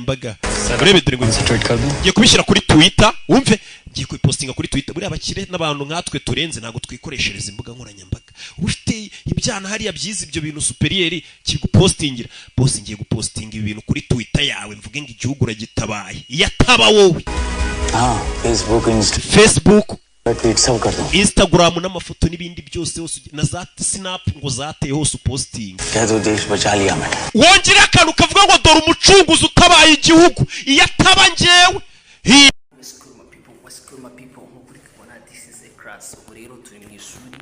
mbaga urebe dore ngo ngiye kubishyira kuri Twitter wumve ngiye kupostinga kuri Twitter buri abakire n'abantu nkatwe turenze nago twikoreshereza imbuga nkoranyambaga ufite ibyana hariya byiza ibyo bintu superieri kiri gupostingira boss ngiye gupostinga ibintu kuri Twitter yawe mvuge ngo igihugu uragitabaye yataba wowe Facebook Instagram n'amafoto n'ibindi byose hose na za snap ngo zateye hose posting wongera akantu kavuga ngo dore umucunguzi utabaye igihugu iyo ataba ngewe rero turi mu ishuri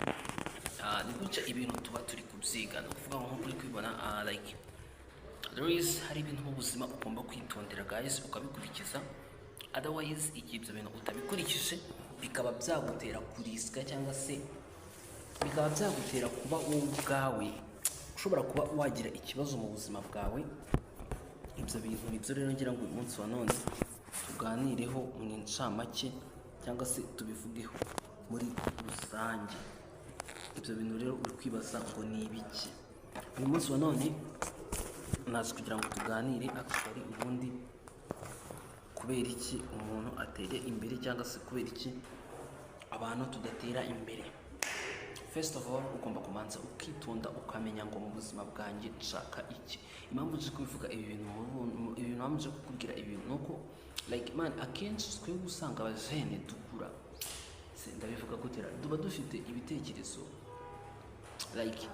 ni gutya ibintu tuba turi kubyiga no kuvuga ngo kuri kwibona like hari ibintu mu buzima ugomba kwitondera guys ukabikurikiza otherwise igihe ibyo bintu utabikurikije bikaba byagutera kurisika cyangwa se bikaba byagutera kuba wowe ubwawe ushobora kuba wagira ikibazo mu buzima bwawe. Ibyo bintu nibyo rero ngira ngo uyu munsi wa none tuganireho mu incamake cyangwa se tubivugeho muri rusange. Ibyo bintu rero uri kwibaza ngo ni ibiki uyu munsi wa none naje kugira ngo tuganire akari ubundi kubera iki umuntu atera imbere cyangwa se kubera iki abantu tudatera imbere. First of all ugomba kumanza ukitonda ukamenya ngo mu buzima bwanjye nshaka iki. Impamvu nje kubivuga ibi bintu namuje kukubwira ibintu nuko like man akenshi twe gusanga abajene dukura ndabivuga gutera duba dufite ibitekerezo like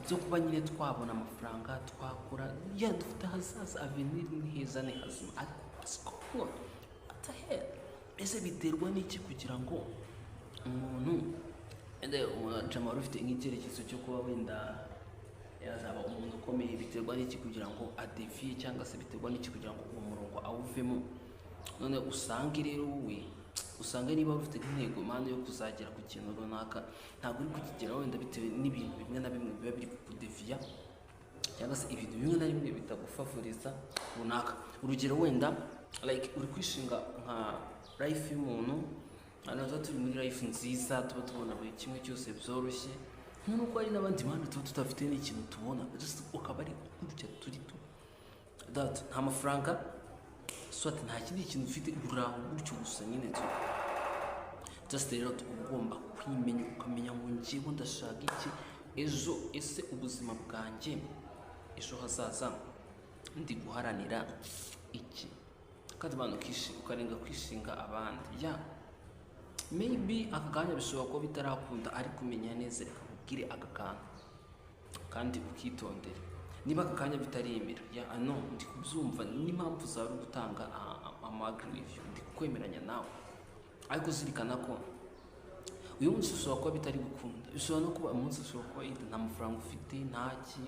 byo kuba nyine twabona amafaranga twakora dufite hazaza avenir ni heza ne hazima ariko atahera ese biterwa n'iki kugira ngo umuntu jamara ufite nk'icyerekezo cyo kuba wenda yazaba umuntu ukomeye biterwa n'iki kugira ngo adeviye cyangwa se biterwa n'iki kugira ngo uwo murongo awuvemo. None usange rero wowe usanga niba ufite intego mande yo kuzagera ku kintu runaka ntabwo uri kukigera wenda bitewe n'ibintu bimwe na bimwe biba biri kudeviya cyangwa se ibintu bimwe na bimwe bitagufavoriza runaka. Urugero wenda like uri kwishinga nka life y'umuntu anaza turi muri life nziza tuba tubona buri kimwe cyose byoroshye nk'uko hari n'abandi bantu tuba tutafite n'ikintu tubona just ukaba ari gutya turi tu that nta mafaranga swat nta kindi kintu ufite uraho gutyo gusa nyine tu just rero ugomba kwimenya ukamenya ngo ngiye ndashaka iki ejo ese ubuzima bwanjye ejo hazaza ndi guharanira iki kandi abantu ukarenga kwishinga abandi maybe akanya bishobora kuba bitarakunda ariko umenya neza reka ubwire agakantu kandi ukitondera niba akanya bitaremera no ndi kubyumva n'impamvu zawe gutanga amagri review ndi kwemeranya nawe ariko zirikana ko uyu munsi ushobora kuba bitari gukunda bishobora no kuba umunsi ushobora kuba nta mafaranga ufite ntaki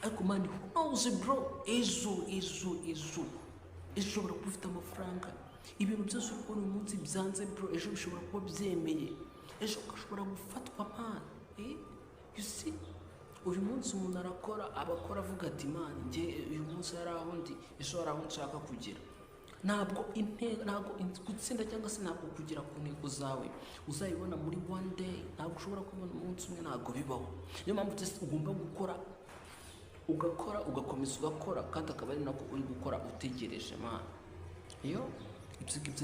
ariko mani who knows bro ejo ushobora kuba ufite amafaranga ibintu byose uri kubona uyu munsi byanze bro ejo bishobora kuba byemeye ejo ugashobora gufatwa man you see uyu munsi umuntu arakora abakora avuga ati man njye uyu munsi yari aho ndi ejo hari aho nshaka kugera. Ntabwo gutsinda cyangwa se ntabwo kugera ku ntego zawe uzayibona muri one day ntabwo ushobora kubona umunsi umwe ntabwo bibaho. Niyo mpamvu ugomba ugakora ugakomeza ugakora kandi akaba ari nako uri gukora utegereje man ibyo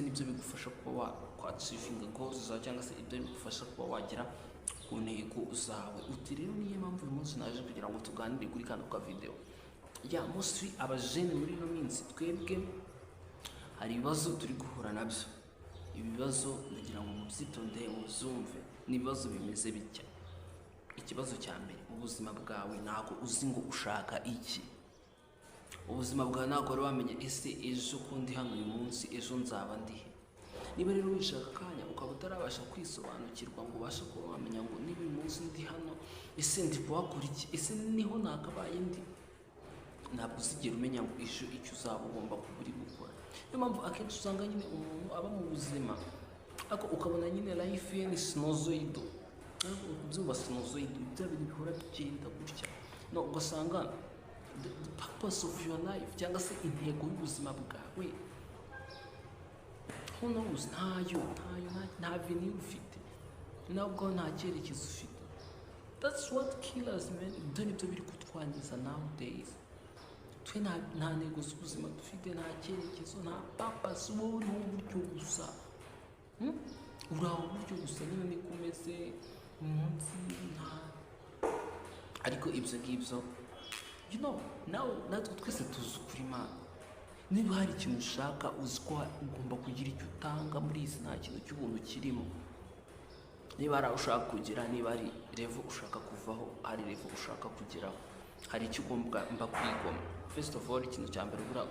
nibyo bigufasha kuba wakwatchivinga goals zawe cyangwa se ibyo bigufasha kuba wagera ku ntego zawe. Uti rero niyo mpamvu uyu munsi naje kugira ngo tuganire kuri kano ka video mostly abajene muri ino minsi twebwe hari ibibazo turi guhura nabyo. Ibibazo ndagira ngo mubyitondeye muzumve n'ibibazo bimeze bitya. Ikibazo cya mbere mu buzima bwawe ntabwo uzi ngo ushaka iki. Ubuzima bwawe ntabwo wari wamenye ese ejo ko ndi hano uyu munsi ejo nzaba ndihe. Niba rero wishaka akanya ukaba utarabasha kwisobanukirwa ngo ubashe kuba wamenya ngo niba uyu munsi ndi hano ese ndi kuhakora iki ese niho nakabaye ndi ntabwo uzigera umenya ngo ejo icyo uzaba ugomba kuba uri gukora. Niyo mpamvu akenshi usanga nyine umuntu aba mu buzima ariko ukabona nyine life ye ni sinuzoido byumva sinuzoido ibyo bintu bihora bigenda gutya no ugasanga the purpose of your life cyangwa se intego y'ubuzima bwawe who knows nta vini ufite ntabwo nta cyerekezo ufite. That's what kills man. Ibyo nibyo biri kutwangiza nowadays. twe nta ntego z'ubuzima dufite, nta cyerekezo, nta papasi, wowe uriho uburyo gusa, uraho uburyo gusa, nyine niko umeze umunsi nta. Ariko ibyo ngibyo nawe natwe twese tuzi ukuri Imana. Niba hari ikintu ushaka uzi ko ugomba kugira icyo utanga muri izi, nta kintu cy'ubuntu kirimo. Niba hari aho ushaka kugera, niba hari revo ushaka kuvaho, hari revo ushaka kugeraho, hari icyo ugomba kwigoma. First of all, ikintu cya mbere buriya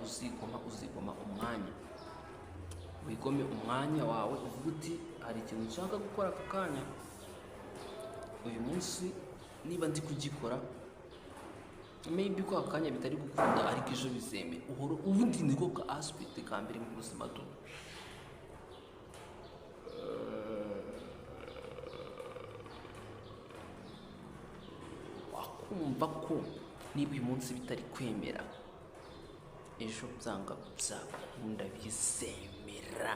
uzigoma umwanya. Wigome umwanya wawe, uvuga uti hari ikintu nshaka gukora aka kanya, uyu munsi niba ndi kugikora, maybe ko aka kanya bitari gukunda ariko ejo bizeme. Ubundi niko ka aspect ka mbere mu buzima tu. Wakumva ko niba uyu munsi bitari kwemera, ejo byanga byakunda bizemera.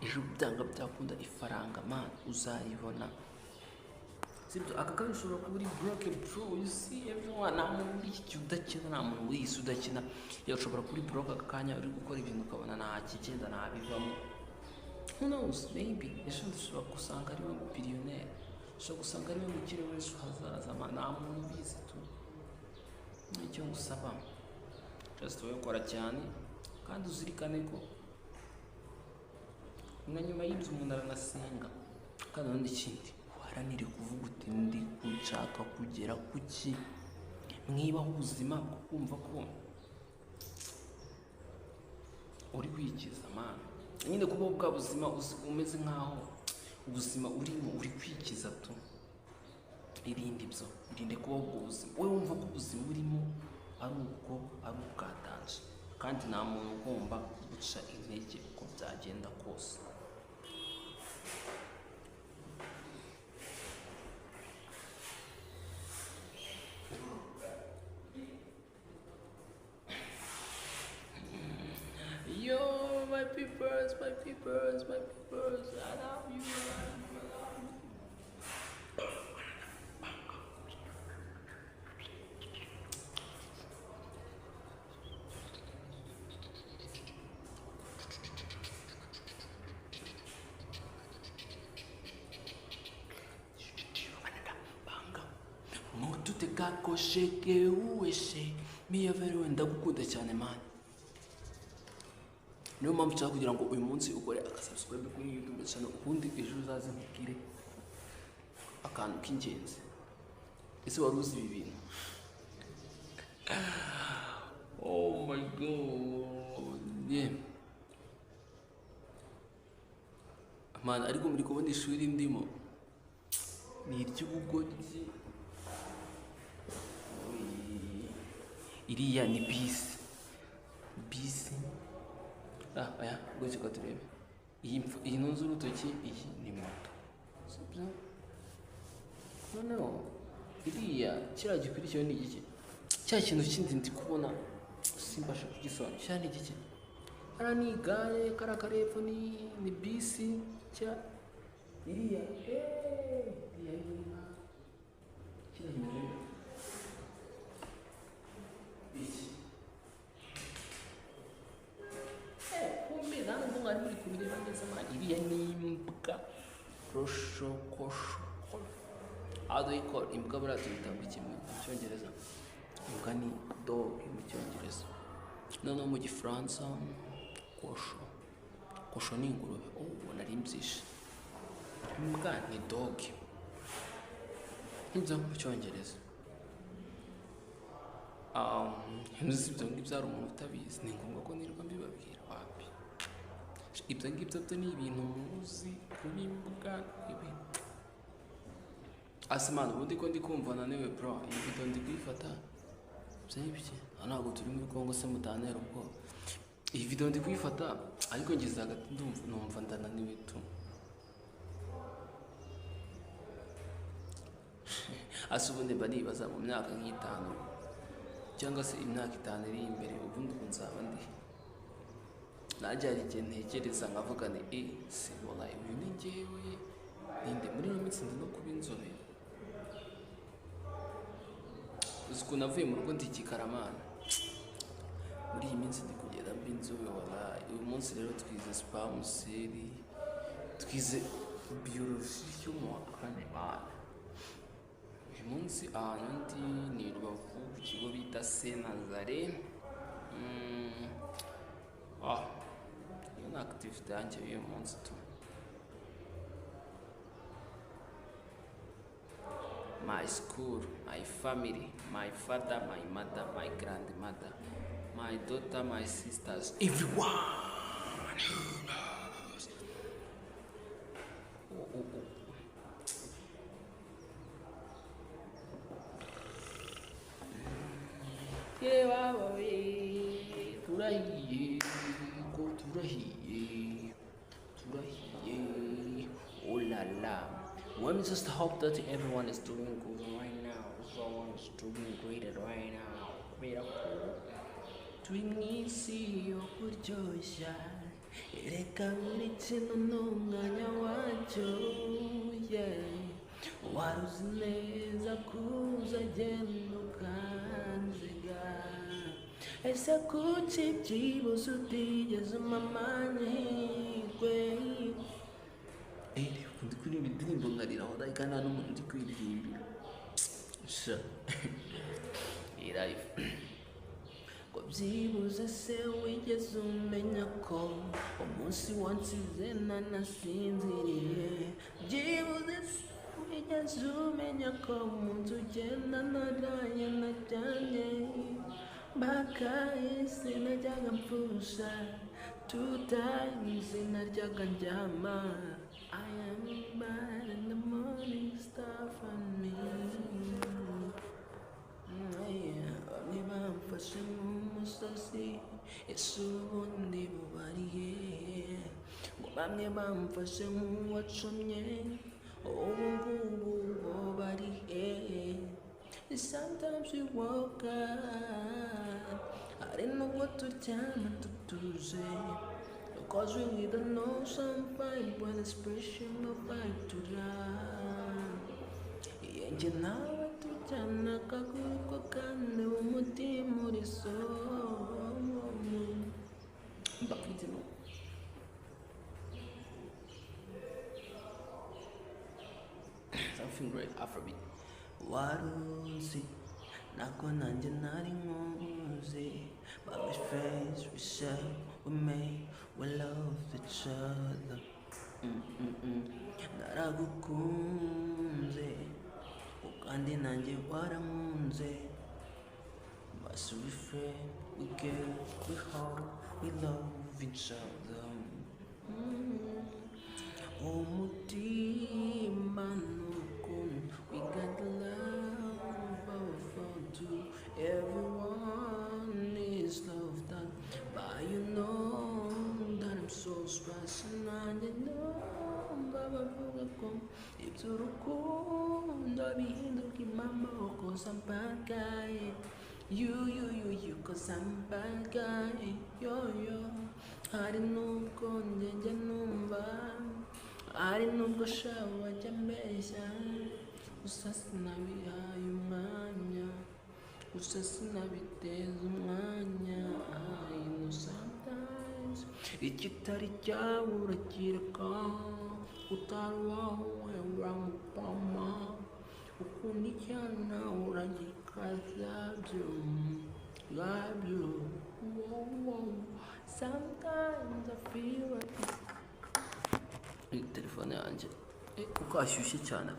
Ejo byanga byakunda ifaranga man uzayibona. Sibyo aka kanya ushobora kuba uri broke bro, you see everyone, nta muntu uri iki udakina, nta muntu uri isi udakina. Iyo ushobora kuba uri broke aka kanya uri gukora ibintu ukabona nta kigenda, nta bivamo. Who knows, maybe ejo ushobora gusanga ari we billionaire, ushobora gusanga ari we mukire w'ejo hazaza, nta muntu ubizi tu. Icyo ngusaba just wowe kora cyane kandi uzirikane ko na nyuma y'ibyo umuntu aranasenga. Kandi n'undi kindi uharanire kuvuga uti ndi kushaka kugera kuki, mwibaho ubuzima bwo kumva ko uri kwikiza man. Nyine kuba bwa buzima umeze nkaho ubuzima urimo uri kwikiza tu. Irinde ibyo, irinde kuba ubwo buzima wowe wumva ko ubuzima urimo ari ubwatanje, kandi nta muntu ugomba guca intege uko byagenda kose. Yo, my peoples, I love you. Kakosheke uweshe miyavero ndagukunda cyane man. Niyo mpamvu nshaka kugira ngo uyu munsi ukore subscribe kuri YouTube channel, ubundi ejo uzaze nkubwire akantu k'ingenzi. Ese wari uzi ibi bintu? Oh my god, yeah man. Ariko muri kubona ishuri ndimo ni iry'ubugoryi. Iriya ni bisi aya gutyo ko turebe iyi nunzu urutoki, iyi ni moto, sibyo? Noneho iriya kiriya gikurikiyeho ni iki? Cya kintu kindi ndi kubona simbasha kugisoma, cya ni iki? Ara ni igare, kara karepfo ni bisi, cya iriya iriya inyuma kiriya inyuma iriya ni imbwa roshokosho. How do you call imbwa? Buriya tuyita ngo iki mu cyongereza? Imbwa ni dog mu cyongereza, noneho mu gifaransa kosho ni ingurube. Nari mbyishe. Imbwa ni dog ibyo mu cyongereza. Ibyo ngibyo hari umuntu utabizi, ni ngombwa ko nirirwa mbibabwira? Wapi, ibyo ngibyo byo ni ibintu muzi kuri imbuga. Asimana ubundi ko ndi kumva naniwe bro, iyi video ndi kuyifata byibye. Ntabwo turi muri Kongo se mutanera ubwo. Iyi video ndi kuyifata ariko ngeze hagati numva ndananiwe tu. Ubundi mba nibaza mu myaka nk'itanu cyangwa se imyaka 5 iri imbere, ubundi nzaba ndi najya hari igihe ntekereza nkavuga ni se wallahi uyu ni njyewe ninde muri no minsi ndi no kuba inzobe. Uzi ko navuye mu rugo ndi Kikaramana, muri iyi minsi ndi kugenda mba inzobe wallahi. Uyu munsi rero twize spam seri, twize biology yo mu wa kane bana. Uyu munsi ahantu ndi ni Rubavu ku kigo bita Saint Nazare. Iyo ni activity yanjye y'uyu munsi tu. My school, my family, my father, my mother, my grandmother, my daughter, my sisters, everyone who knows. Yeah, baba we, turahiye, go turahiye, oh la la. Let me just hope that everyone is doing good right now. Everyone is doing great right now. Miracle. Twinisi yo kuryoshya, ereka buri kintu n'umwanya wacyo, yeah. Wari uzi neza ko uzagenda ukanziga, ese kuki byibuze utigeze umpa amahirwe? Ndi kuririmba indirimbo nkarira aho kandi nta n'umuntu ndi kwiririmbira. Sha life ngo byibuze se wigeze umenya ko umunsi wansize nanasinziriye? Byibuze se wigeze umenya ko mu nzu ugenda naraye najyanye bakahise najyaga mpfusha 2 times naryaga ndyama? I am bad in the morning star for me. Bamwe bamfashe nk'umusazi, ese ubundi bubariye? Ngo bamwe bamfashe nk'uwacomye, ubu ngubu bo barihe? Sometimes we walk out, hari nubwo turyama tutuje, because we don't know some vibe when it's pushing the vibe to run. Yenjye nawe tujyana akaguru ko kandi umutima uri somo. Mbafite no something great Afrobeat. Waruzi nako nanjye nari nkuzi, but we friends, we share, we made, we love each other. Naragukunze kandi nanjye warankunze, but so we friend, we give, we hold, we love each other. Umutima n'urukundo, we got love for two. Everyone is loved that, but you know that I'm so special. And you know bavuga ko iby'urukundo bihinduka impamo, 'cause I'm bad guy. You, 'cause I'm bad guy. Yo, hari nubwo njye numva, hari nubwo shawe wajya mbeshya, gusa sinabihaye umwanya, gusa sinabiteza umwanya. I know sometimes ikitari cyawe urakireka, utari wawe uramupama, ukunda icyana uragikaza byo. Sometimes I feel like telefone yanjye kuko ashyushye cyane.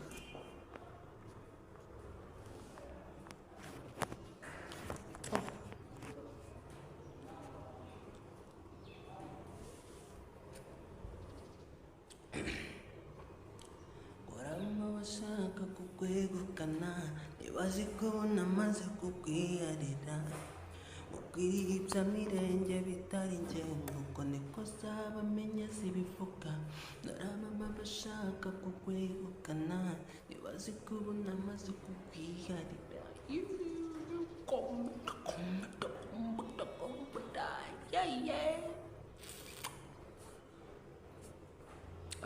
Gorama bashaka kukwegukana, ntibazi ko namaze kukwiyarira. Ukwiribya mirenge bitari njye, nuko niko zabamenya zibivuga. Narabama bashaka kukwegukana, ntibazi ko ubu namaze kukwiyarira. Yeah.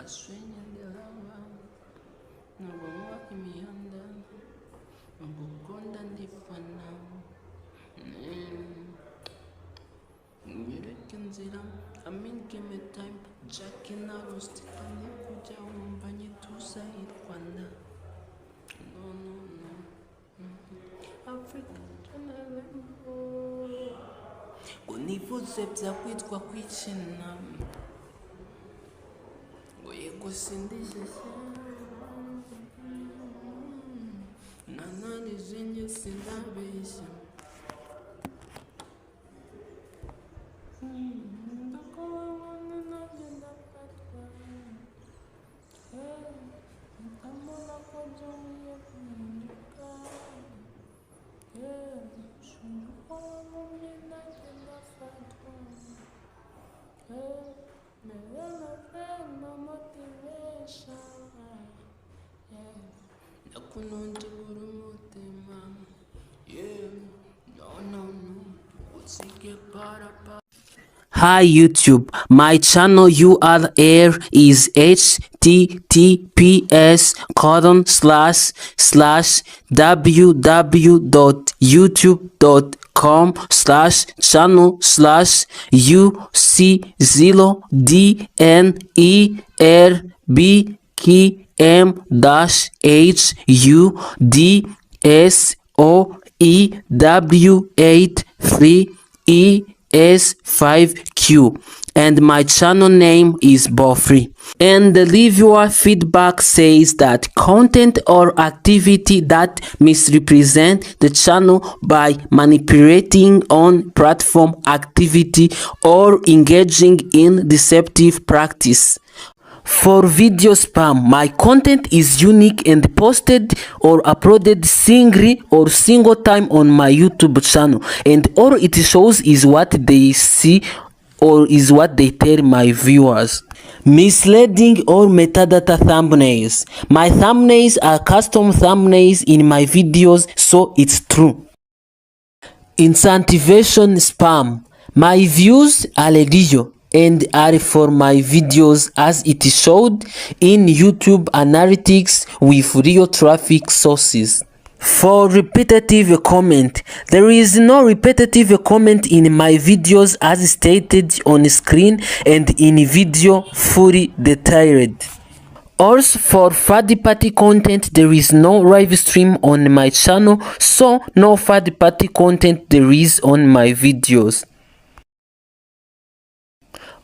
Aswenya ndihaba, nabonwa imihanda, ngukonda ndifana. inzira amin give me time Jack na roast ani kujya wumva nyituza i Rwanda no Africa ngo nivuze byakwitwa kwikina ngo yego sindishyashya nananije njye sindabeshya Hi YouTube, my channel URL is https://www.youtube.com/channel/uczelo-dnerb-km-8 and my channel name is Bofree. And the reviewer feedback says that content or activity that misrepresent the channel by manipulating on platform activity or engaging in deceptive practice. For video spam, my content is unique and posted or uploaded singly or single time on my YouTube channel, and all it shows is what they see or is what they tell my viewers. Misleading or metadata thumbnails. My thumbnails are custom thumbnails in my videos, so it's true. Incentivation spam. My views are legal and are for my videos as it is showed in YouTube analytics with real traffic sources. For repetitive comment, there is no repetitive comment in my videos as stated on screen and in video fully detailed. Also, for third party content, there is no live stream on my channel, so no third party content there is on my videos.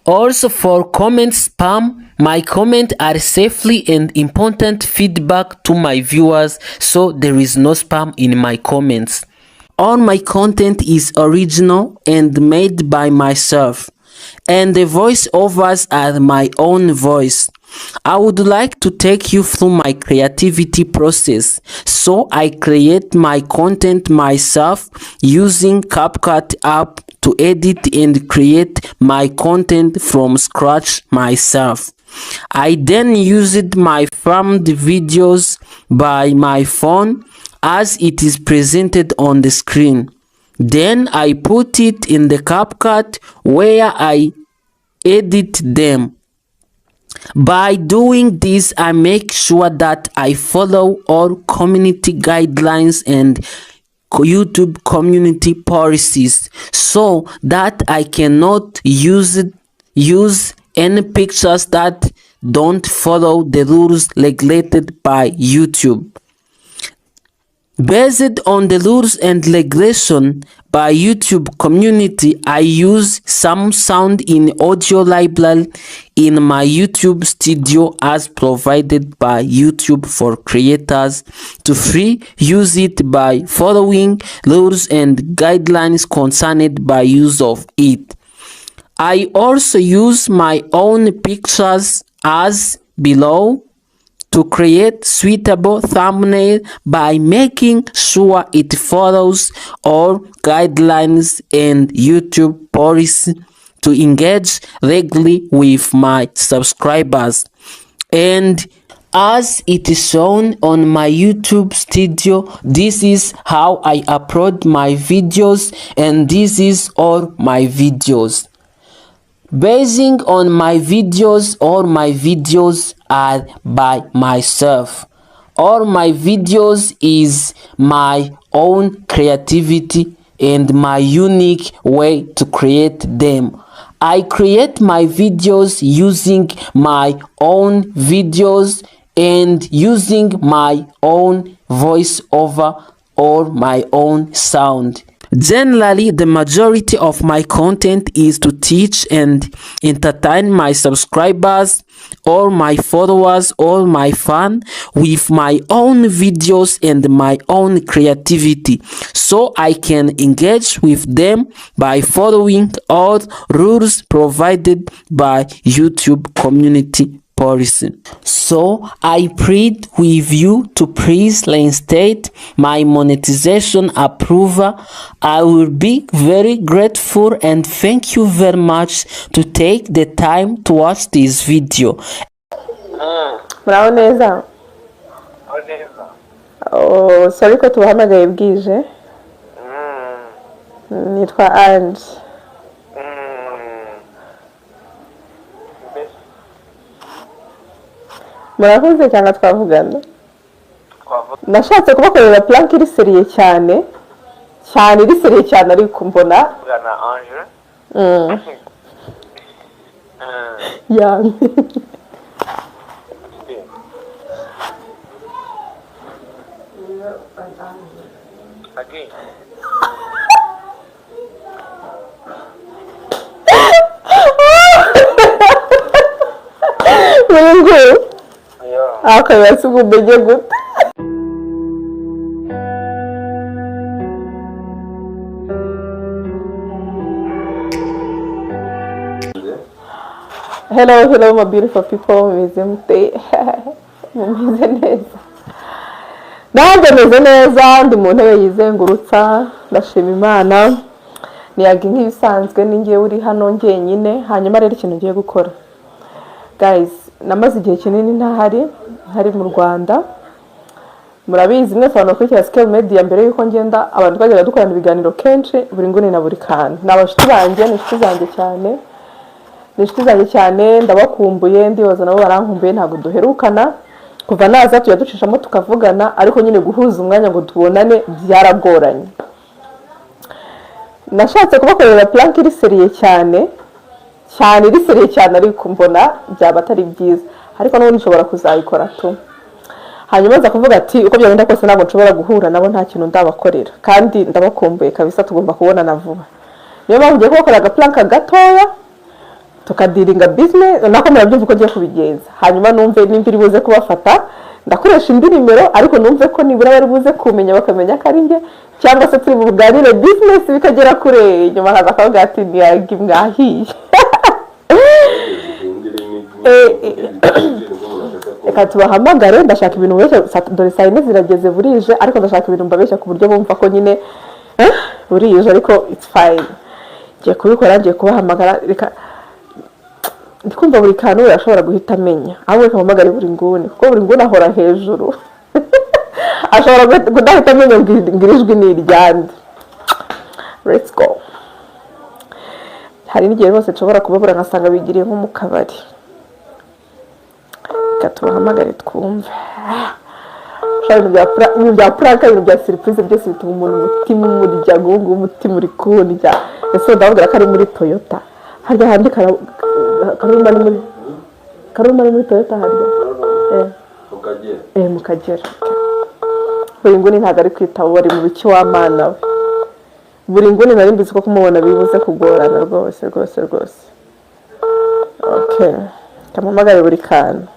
Also, for comment spam, my comments are safely and important feedback to my viewers, so there is no spam in my comments. All my content is original and made by myself, and the voiceovers are my own voice. I would like to take you through my creativity process. So I create my content myself using CapCut app to edit and create my content from scratch myself. I then used my filmed videos by my phone as it is presented on the screen. Then I put it in the CapCut where I edit them. By doing this, I make sure that I follow all community guidelines and YouTube community policies so that I cannot use any pictures that don't follow the rules regulated by YouTube. Based on the rules and regulation by YouTube community, I use some sound in audio library in my YouTube studio as provided by YouTube for creators to free use it by following rules and guidelines concerned by use of it. I also use my own pictures as below to create suitable thumbnail by making sure it follows all guidelines and YouTube policy to engage regularly with my subscribers. And as it is shown on my YouTube studio, this is how I upload my videos, and this is all my videos. Basing on my videos, all my videos are by myself. All my videos is my own creativity and my unique way to create them. I create my videos using my own videos and using my own voiceover or my own sound. Generally, the majority of my content is to teach and entertain my subscribers or my followers or my fans with my own videos and my own creativity, so I can engage with them by following all rules provided by YouTube community policy. So I plead with you to please reinstate my monetization approval. I will be very grateful and thank you very much to take the time to watch this video. Muraho neza. Oh, sorry ko tubahamagaye bwije. Nitwa Ange. Murakoze cyangwa twavugana? Nashatse kubakorera plank iri seriye cyane. Cyane iri seriye cyane ariko mbona. Gana Ange. Ya. Again. Mungu. Akayasi kubenye gute. Hello my beautiful people, mumeze mute. Mumeze neza. Nanjye meze neza, ndi mu ntebe yizengurutsa, ndashima Imana. Niyaga nk'ibisanzwe ningiye uri hano njyenyine, hanyuma rero ikintu ngiye gukora. Guys, namaze igihe kinini ntari mu Rwanda. Murabizi mwe abantu bakurikira Scale Media mbere yuko ngenda abantu twajyaga dukorana ibiganiro kenshi buri nguni na buri kantu. N'abashuti banjye, n'inshuti zanjye cyane, ndabakumbuye, ndibaza nabo barankumbuye, ntabwo duherukana. Kuva naza tujya ducishamo tukavugana, ariko nyine guhuza umwanya ngo tubonane byaragoranye. Nashatse kubakorera plank iri seriye cyane ariko mbona byaba atari byiza, ariko n'ubundi nshobora kuzayikora tu. Hanyuma nza kuvuga ati uko byagenda kose ntabwo nshobora guhura nabo nta kintu ndabakorera, kandi ndabakumbuye kabisa, tugomba kubonana vuba. Niyo mpamvu ngiye kubakorera plank gatoya tukadiringa business, nako murabyumva uko ngiye kubigenza. Hanyuma numve nimba iri buze kubafata, ndakoresha indi nimero, ariko numve ko nibura bari buze kumenya bakamenya ko ari njye, cyangwa se turi buganire business bikagera kure. Nyuma haza akavuga ati niyagi mwahiye. Reka tubahamagare, ndashaka ibintu beshya, dore saa yine zirageze burije, ariko ndashaka ibintu mbabeshya ku buryo bumva ko nyine burije, ariko it's fine. Ngiye kubikora, ngiye kubahamagara, reka ndikumva buri kantu yashobora guhita amenya. Aho reka mpamagare buri nguni, kuko buri nguni ahora hejuru. Ashobora kudahita amenya ngirijwi ni iryande. Let's go. Hari n'igihe rwose nshobora kubabura nkasanga bigiriye nko mu kabari. Reka tubahamagare twumve. Ibintu bya prank, ibintu bya surprise byose bituma umuntu umutima umurya, guhunga umutima uri kundya. Ese ndababwira ko ari muri Toyota. Harya handi Karuma ni muri Toyota harya. Mu Kagera. Buri nguni ntabwo ari kwitaba, bari mu biki w'amana we. Buri nguni nari mbizi ko kumubona bibuze kugorana rwose. Okay. Kamamagare buri kantu.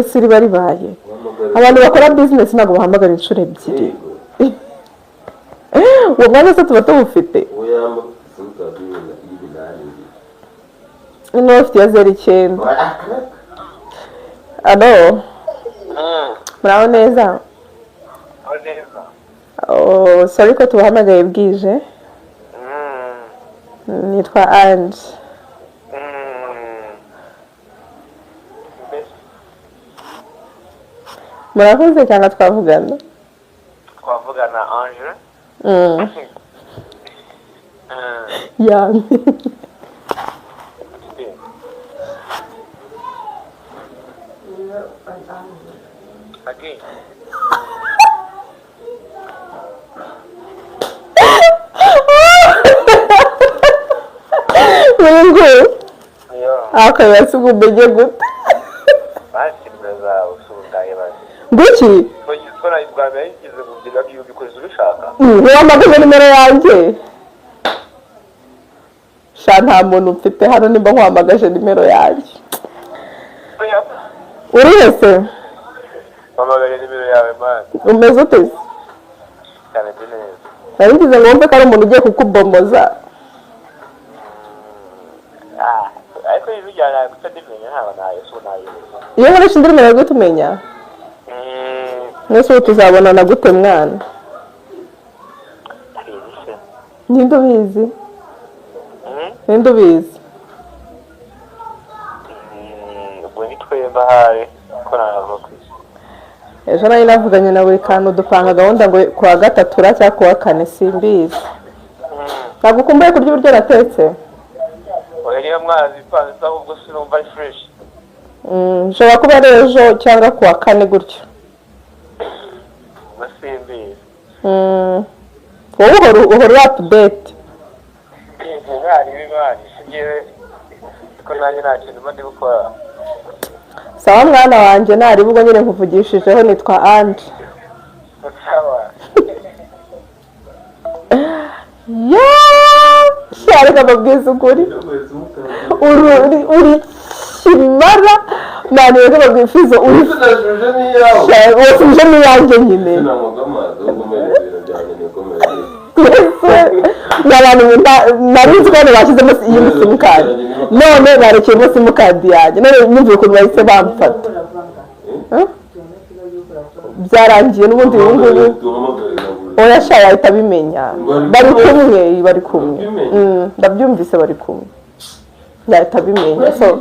Siri bari baye. Abantu bakora business ntabwo bahamagara inshuro ebyiri. Uwo mwanya se tuba tumufite. Ino ufite ya 09. Alo. Muraho neza. Oh, sorry ko tubahamagaye bwije. Nitwa Ange. Murakoze cyangwa twavugana? Twavugana Ange. Ya. Again. uri nguru iyo akayasi umenye gute basi nimero zawe usundaye basi nguki ko nayo bwa mbere yigize mu byiga by'ubikoze ubishaka ntiwamagaze nimero yanjye sha nta muntu mfite hano nimba nkwamagaje nimero yanjye uri hese mpamagare nimero yawe mani umeze uteze cyane neza nari ngize ngo wumve ko ari umuntu ugiye kukubomboza ariko ijwi ryawe kutadimenya ntabwo nayo nayibuza iyo nkoresha indi nimero yo gutumenya mwese ubu tuzabonana gute mwana ninde ubizi ninde ubizi ubwo ni twemba ahari ko ntabwo ku isi ejo nari navuganye na buri kantu dupanga gahunda ngo kuwa gatatu cyangwa kuwa kane simbizi ntabwo ukumbuye kurya ibiryo natetse oya niyo mwazi ipanze ahubwo sinumva ari fresh nshobora kuba ari ejo cyangwa kuwa kane gutyo simbizi wowe uhora uri apudete mwarimu imana ngewe ko nanjye nta kintu mba ndi gukora sawa mwana wanjye nariba ubwo nyine nkuvugishijeho nitwa anje sawa shareka amabwiza ukuri uri kimara naniwe ko babwifizo uri wasubije n'iyanjye nyine n'abantu nari nzi ko hano bashyizemo iyindi simukadi none barekeyemo simukadi yanjye none nyumviye ukuntu bahise bamfata byarangiye n'ubundi ubu ngubu oya sha yahita abimenya bari kumwe ndabyumvise bari kumwe yahita abimenya so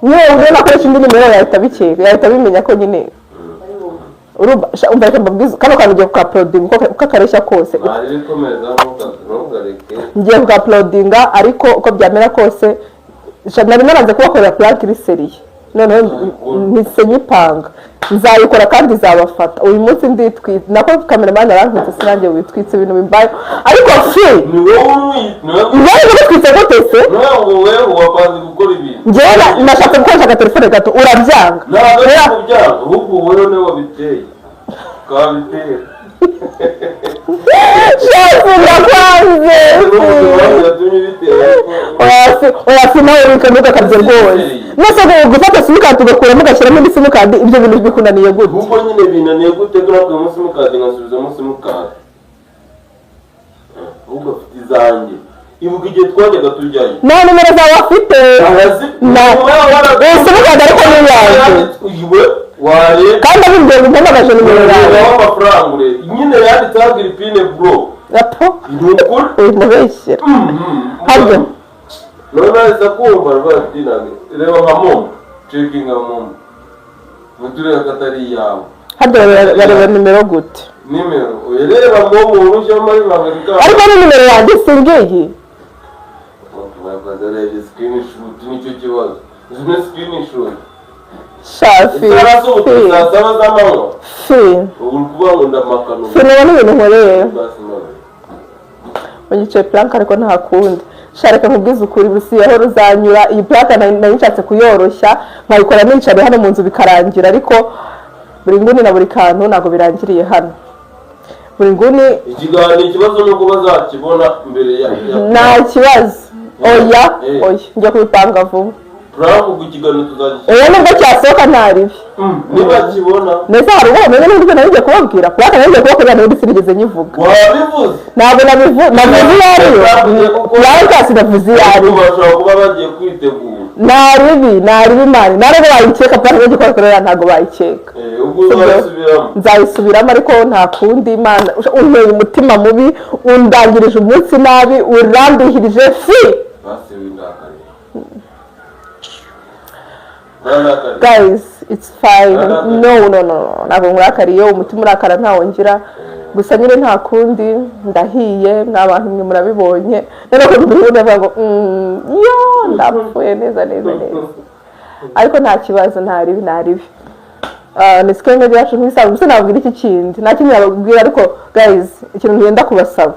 niyo ubona akoresha indi nimero yahita abikeka yahita abimenya ko nyine umva reka mbabwize kano kantu ugiye kukaplodinga uko akareshya kose ngiye kukaplodinga ariko uko byamera kose nari naranze kubakorera prank iri seriye noneho mpise nyipanga nzayikora kandi izabafata uyu munsi nditwitse nako kameramani arantwitse sinange witwitse ibintu bimbaye ariko njyewe nditwitse gute se njyewe nashatse gukoresha agatelefone gato urabyanga ahubwo wowe niwe wabiteye ukabitera urasi nawe wikanuka akabyo rwose nose gufata simukadi ugakuramo ugashyiramo indi simukadi ibyo bintu bikunaniye gute ubwo nyine binaniye gute turakuyemo simukadi nkasubizamo simukadi ahubwo afite izanjye ibuka igihe twajyaga tujyayo nta nimero zawe afite simukadi ariko ni iyanjye kandi abimbwiye ngo mpamagaje nimero yawe amafaranga ureba nyine yanditseho agiripine bro gato uyimubeshyira harya none nahise kumva reba nka momo cekinga momo muturere ko atari iyawe harya bareba nimero gute nimero uyareba momo urushyamo ibanga rikaba ariko ni nimero yanjye singiyi reba screenshot nicyo kibazo izi screenshot shafi saa saba z'amanywa fi ubu uri kuvuga ngo ndamakano fi nabona ibintu nkoreye unyicaye plank ariko nta kundi shareka nkubwize ukuri rusiyeho ruzanyura iyi plank nari nshatse kuyoroshya nkayikora nicaye hano mu nzu bikarangira ariko buri nguni na buri kantu ntabwo birangiriye hano buri nguni ikibazo nuko bazakibona mbere ya nta kibazo oya njya kubipanga vuba Bravo kukigana tuzagisha. Oya nubwo cyasohoka ntaribi. Niba kibona. Neza hari uwo menye n'ibyo nagiye kubabwira. Plaka nagiye kubabwira n'ibyo sinigeze nyivuga. Wabivuze. Ntabwo navuze yariyo. Yawe cyasi navuze yari. Bashobora kuba bagiye kwitegura. Naribi mani. Ntabwo bayikeka plaka nagiye kubakorera ntabwo bayikeka. Ubwo uzasubiramo. Nzayisubiramo ariko nta kundi Imana unteye umutima mubi undangirije umunsi nabi urandihirije fi. Basi windakare. Guys, it's fine. No. Ntabwo ngurakariye umutima urakara ntawo ngira. Gusa nyine nta kundi ndahiye n'abantu mwe murabibonye. Rero ko ndavuga ngo yo ndapfuye neza. Ariko nta kibazo ntaribi. Ni skenge byacu nk'isabu gusa nabwira iki kindi. Nta kindi nababwira ariko guys, ikintu ngenda kubasaba.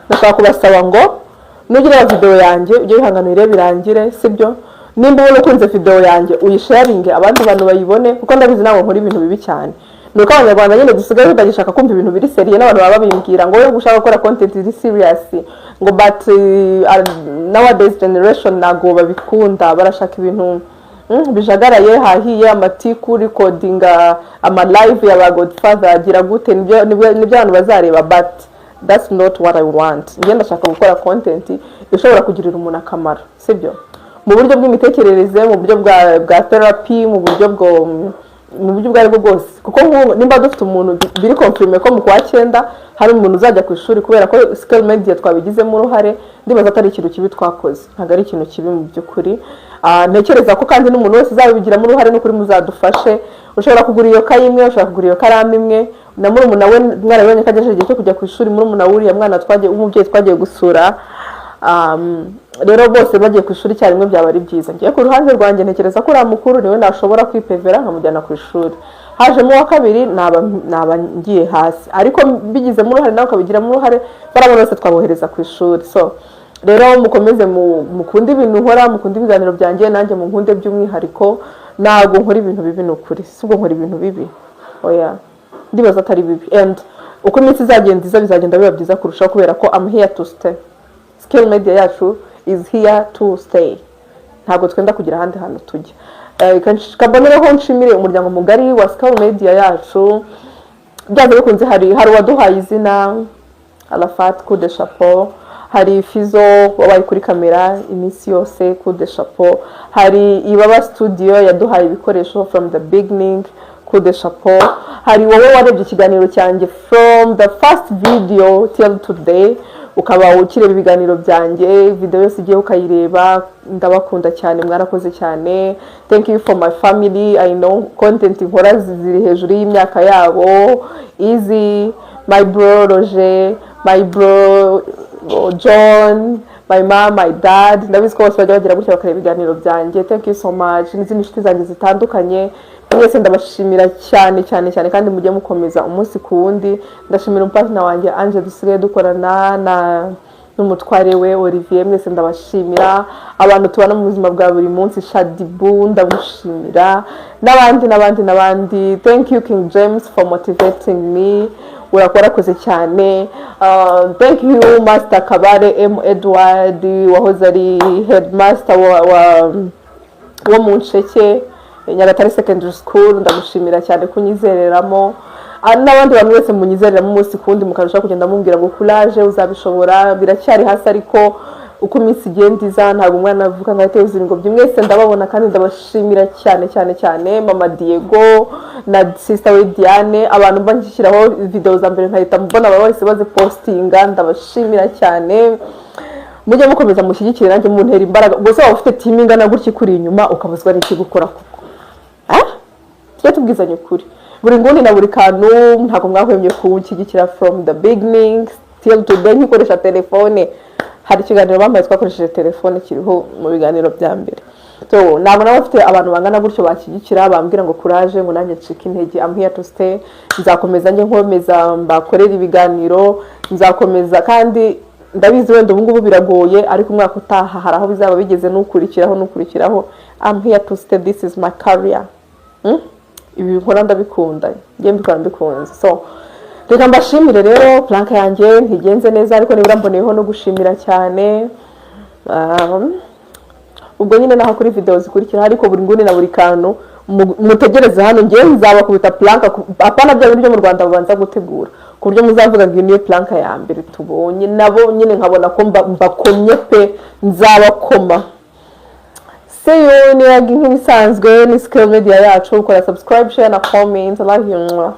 Ndashaka kubasaba ngo nugira video yanjye ujye wihanganira birangire sibyo nimba wowe ukunze video yanjye uyisharinge abandi bantu bayibone kuko ndabizi nawe nkora ibintu bibi cyane nuko abanyarwanda nyine dusigaye badashaka kumva ibintu biri seriye n'abantu baba bimbwira ngo wowe gushaka gukora content iri serious ngo but nowadays generation nago babikunda barashaka ibintu bijagaraye hahiye amatiku recordinga ama live ya ba Godfather agira gute nibyo abantu bazareba but that's not what I want ngiye ndashaka gukora content ishobora kugirira umuntu akamaro sibyo mu buryo bw'imitekerereze mu buryo bwa therapy mu buryo bwari bwo bwose kuko nimba dufite umuntu biri confirme ko mu kwa 9 hari umuntu uzajya ku ishuri kubera ko scale media twabigizemo uruhare ndibaza atari ikintu kibi twakoze ntago ari ikintu kibi mu byukuri ntekereza ko kandi n'umuntu wese uzabigiramo uruhare no kuri muzadufashe ushobora kugura iyo kayi imwe ushobora kugura iyo karamu imwe na muri umuntu nawe mwarabonye ko agejeje cyo kujya ku ishuri muri umuntu wuriya mwana twagiye umubyeyi twagiye gusura rero bose bagiye ku ishuri cyane byaba ari byiza ngiye ku ruhande rwanjye ntekereza ko mukuru niwe nashobora kwipevera nkamujyana ku ishuri haje mu wa kabiri naba ngiye hasi ariko bigize mu ruhare nawe ukabigira mu ruhare barabona bose twabohereza ku ishuri so rero mukomeze mukunda ibintu nkora mukunda ibiganiro byanjye nanjye mu nkunde by'umwihariko nago nkora ibintu bibi n'ukuri sibwo nkora ibintu bibi oya ndibaza atari bibi and uko iminsi izagenda bizagenda biba byiza kurushaho kubera ko I'm here to stay scale media yacu is here to stay ntabwo twenda kugira ahandi hantu tujya kabonereho nshimire umuryango mugari wa scale media yacu byaje bikunze hari waduhaye izina Arafat coup de chapeau hari Fizo wabaye kuri kamera iminsi yose coup de chapeau hari Ibaba studio yaduhaye ibikoresho from the beginning coup de chapeau hari wowe warebye ikiganiro cyanjye from the first video till today ukaba ukireba ibiganiro byanjye video yose igiye ukayireba ndabakunda cyane mwarakoze cyane thank you for my family I know content nkora ziri hejuru y'imyaka yabo easy my bro Roger my bro John my mom my dad ndabizi ko bose bajya bagira gutya bakareba ibiganiro byanjye thank you so much n'izindi nshuti zanjye zitandukanye mwese ndabashimira cyane cyane cyane kandi mujye mukomeza umunsi ku wundi ndashimira umupatana wanjye Ange dusigaye dukorana n'umutware we Olivier mwese ndabashimira abantu tubana mu buzima bwa buri munsi Shadibu ndamushimira n'abandi thank you King James for motivating me urakora koze cyane thank you Master Kabare Edward wahoze ari headmaster wa Munsheke Nyagatare Secondary School ndamushimira cyane kunyizereramo n'abandi bantu wese munyizerera mu munsi kundi mukarusha kugenda mumbwira ngo courage uzabishobora biracyari hasi ariko uko iminsi igenda iza ntabwo umwana avuga ngo ahite yuzuye ingobyi mwese ndababona kandi ndabashimira cyane Mama Diego na sister we Diane abantu mbangishyiraho video za mbere nkahita mbona aba bose baze postinga ndabashimira cyane mujye mukomeza mushyigikire nanjye muntera imbaraga gusa waba ufite team ingana gutya kuri inyuma ukabuzwa n'iki gukora kuko tujye tubwizanye ukuri buri nguni na buri kantu ntabwo mwahwemye kunshyigikira from the beginning till today nkikoresha telefone hari ikiganiro bambaye twakoresheje telefone kiriho mu biganiro bya mbere so ntabwo nawe ufite abantu bangana gutyo bashyigikira bambwira ngo courage ngo nanjye ncike intege I'm here to stay nzakomeza njye nkomeza mbakorera ibiganiro nzakomeza kandi ndabizi wenda ubu ngubu biragoye ariko umwaka utaha hari aho bizaba bigeze n'ukurikiraho I'm here to stay this is my career ibi nkora ndabikunda ngiye mbikora mbikunze so reka mbashimire rero plank yanjye ntigenze neza ariko nibura mboneyeho no gushimira cyane ubwo nyine naho kuri video zikurikira ariko buri nguni na buri kantu mutegereze hano ngiye nzabakubita plank apana bya bintu byo mu Rwanda babanza gutegura ku buryo muzavuga ngo niyo plank ya mbere tubonye nabo nyine nkabona ko mbakomye pe nzabakoma see you ni nk'ibisanzwe ni Scale Media yacu ukora subscribe share na comment I love you